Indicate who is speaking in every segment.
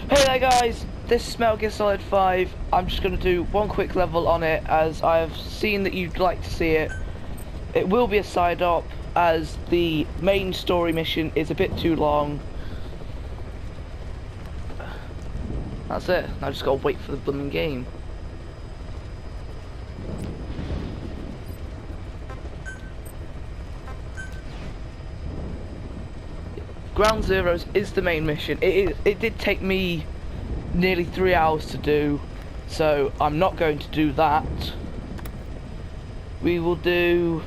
Speaker 1: Hey there guys, this is Metal Gear Solid 5. I'm just going to do one quick level on it as I have seen that you'd like to see it. It will be a side op as the main story mission is a bit too long. That's it, I just gotta wait for the blooming game. Ground Zeroes is the main mission. It did take me nearly 3 hours to do, so I'm not going to do that. We will do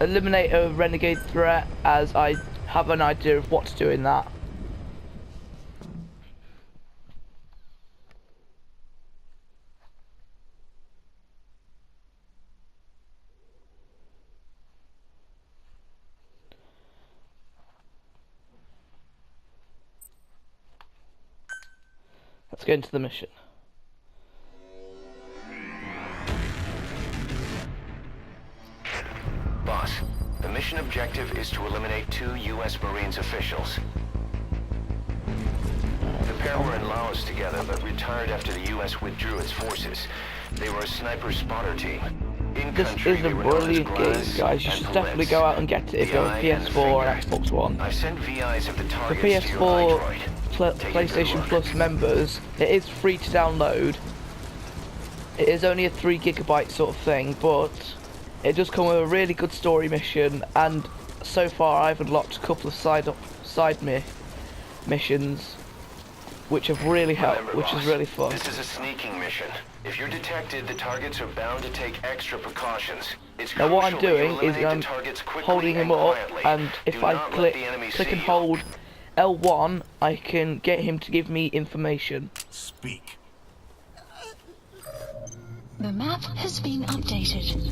Speaker 1: eliminate a renegade threat as I have an idea of what to do in that. Let's get into the mission.
Speaker 2: Boss, the mission objective is to eliminate 2 U.S. Marines officials. The pair were in Laos together, but retired after the U.S. withdrew its forces. They were a sniper spotter team.
Speaker 1: This is a brilliant game, guys. You should definitely go out and get it if you're on PS4 or Xbox One.
Speaker 2: I've sent VIs of the
Speaker 1: For
Speaker 2: targets to your
Speaker 1: PS4
Speaker 2: iDroid.
Speaker 1: PlayStation Plus members, it is free to download. It is only a 3 GB sort of thing, but it does come with a really good story mission, and so far I've unlocked a couple of side missions which have really helped,
Speaker 2: Remember,
Speaker 1: which
Speaker 2: boss,
Speaker 1: is really fun.
Speaker 2: This is a sneaking mission. If you're detected, the targets are bound to take extra precautions. It's
Speaker 1: Now what I'm
Speaker 2: crucial that you
Speaker 1: doing is
Speaker 2: eliminate
Speaker 1: I'm
Speaker 2: the targets quickly
Speaker 1: holding him
Speaker 2: and
Speaker 1: up,
Speaker 2: quietly.
Speaker 1: and if
Speaker 2: Do
Speaker 1: I
Speaker 2: not let
Speaker 1: click
Speaker 2: the enemy
Speaker 1: and
Speaker 2: see you.
Speaker 1: hold L1, I can get him to give me information.
Speaker 3: Speak.
Speaker 4: The map has been updated.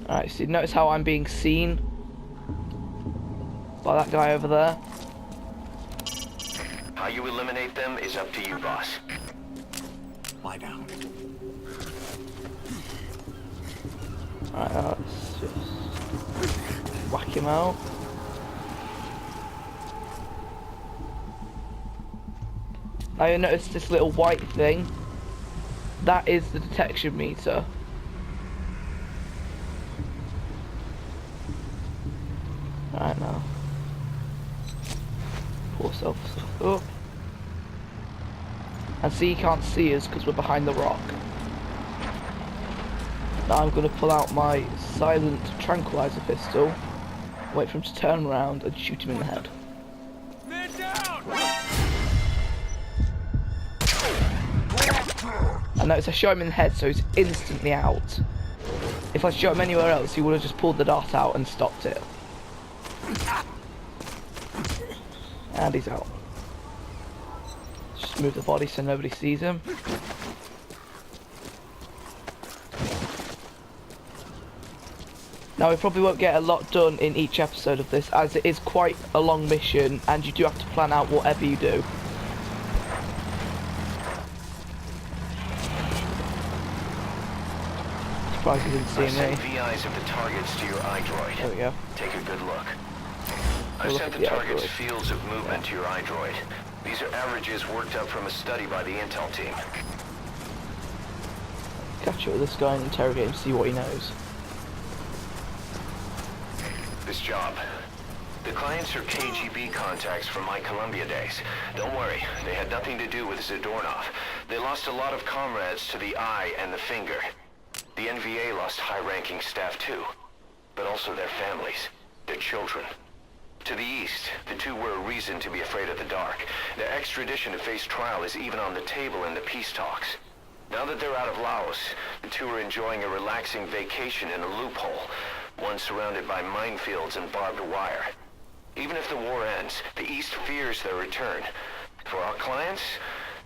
Speaker 1: Alright, so notice how I'm being seen by that guy over there.
Speaker 2: How you eliminate them is up to you, boss.
Speaker 3: Lie down.
Speaker 1: Alright, let's just whack him out. Now you notice this little white thing. That is the detection meter. Alright, now pull yourself up. And see, you can't see us because we're behind the rock. Now I'm going to pull out my silent tranquilizer pistol, wait for him to turn around and shoot him in the head.
Speaker 3: Man down!
Speaker 1: And notice I shot him in the head, so he's instantly out. If I shot him anywhere else, he would have just pulled the dart out and stopped it. And he's out. Just move the body so nobody sees him. Now we probably won't get a lot done in each episode of this, as it is quite a long mission and you do have to plan out whatever you do. Surprised you didn't see
Speaker 2: I sent
Speaker 1: me.
Speaker 2: VIs of the targets to your iDroid.
Speaker 1: There we go.
Speaker 2: Take a good look. I
Speaker 1: We'll look
Speaker 2: sent
Speaker 1: at
Speaker 2: the
Speaker 1: the
Speaker 2: target's
Speaker 1: iDroid.
Speaker 2: fields of movement to your iDroid. These are averages worked up from a study by the intel team.
Speaker 1: Catch up with this guy and interrogate him, see what he knows.
Speaker 2: This job. The clients are KGB contacts from my Columbia days. Don't worry, they had nothing to do with Zadornov. They lost a lot of comrades to the eye and the finger. The NVA lost high-ranking staff too, but also their families, their children. To the east, the two were a reason to be afraid of the dark. Their extradition to face trial is even on the table in the peace talks. Now that they're out of Laos, the two are enjoying a relaxing vacation in a loophole, one surrounded by minefields and barbed wire. Even if the war ends, the East fears their return. For our clients,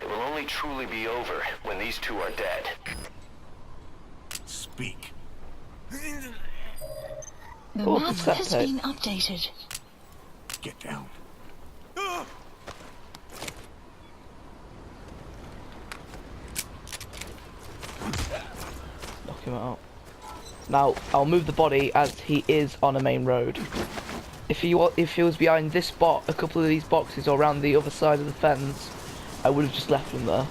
Speaker 2: it will only truly be over when these two are dead.
Speaker 3: Speak.
Speaker 4: The
Speaker 1: Oh,
Speaker 4: map
Speaker 1: what's that
Speaker 4: has
Speaker 1: say?
Speaker 4: been updated.
Speaker 3: Get down.
Speaker 1: Knock him out. Now, I'll move the body as he is on a main road. if he was behind this a couple of these boxes or around the other side of the fence, I would have just left him there.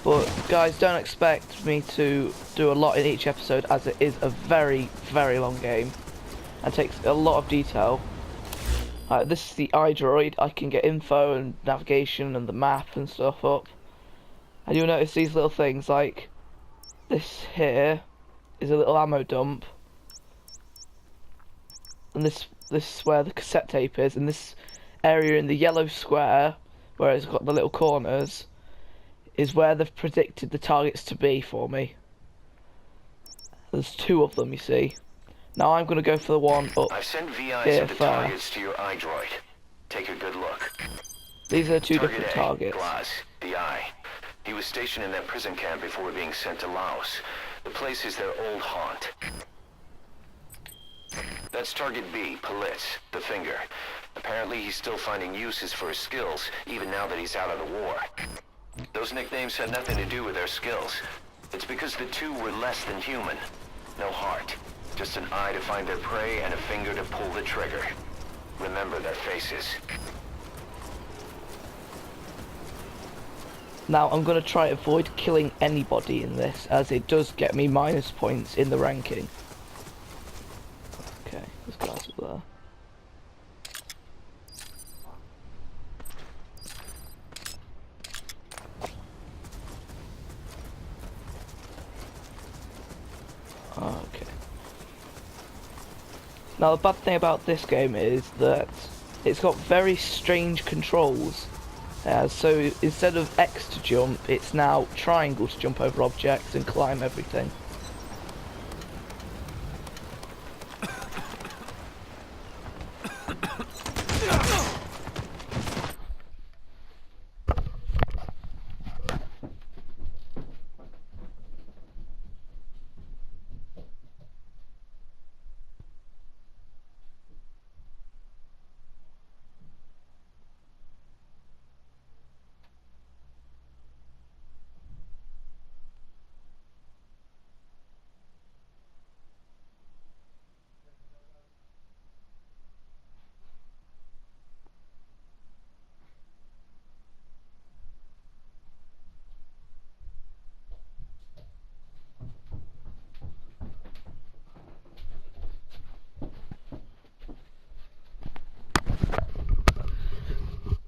Speaker 1: But guys, don't expect me to do a lot in each episode, as it is a very, very long game and takes a lot of detail. This is the iDroid. I can get info and navigation and the map and stuff up. And you'll notice these little things, like this here is a little ammo dump. And this is where the cassette tape is, and this area in the yellow square, where it's got the little corners, is where they've predicted the targets to be for me. There's 2 of them, you see. Now I'm going to go for the one up
Speaker 2: I've sent VIs
Speaker 1: here
Speaker 2: of the
Speaker 1: first.
Speaker 2: targets to your iDroid. Take a good look.
Speaker 1: These are 2
Speaker 2: Target
Speaker 1: different
Speaker 2: A,
Speaker 1: targets.
Speaker 2: Glass, the Eye. He was stationed in that prison camp before being sent to Laos. The place is their old haunt. That's target B, Palitz, the Finger. Apparently he's still finding uses for his skills, even now that he's out of the war. Those nicknames had nothing to do with their skills. It's because the 2 were less than human. No heart. Just an eye to find their prey and a finger to pull the trigger. Remember their faces.
Speaker 1: Now I'm going to try to avoid killing anybody in this, as it does get me minus points in the ranking. Okay, this guy's up there. Okay. Now the bad thing about this game is that it's got very strange controls. So instead of X to jump, it's now triangle to jump over objects and climb everything.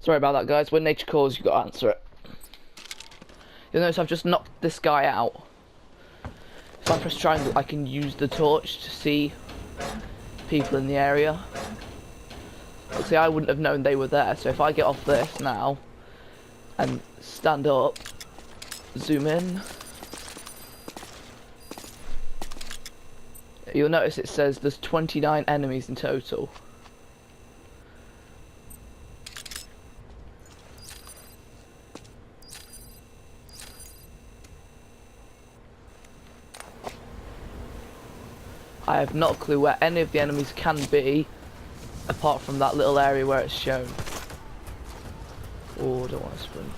Speaker 1: Sorry about that, guys. When nature calls, you gotta answer it. You'll notice I've just knocked this guy out. If I press triangle, I can use the torch to see people in the area. But see, I wouldn't have known they were there, so if I get off this now and stand up, zoom in, you'll notice it says there's 29 enemies in total. I have not a clue where any of the enemies can be, apart from that little area where it's shown. Oh, I don't want to sprint.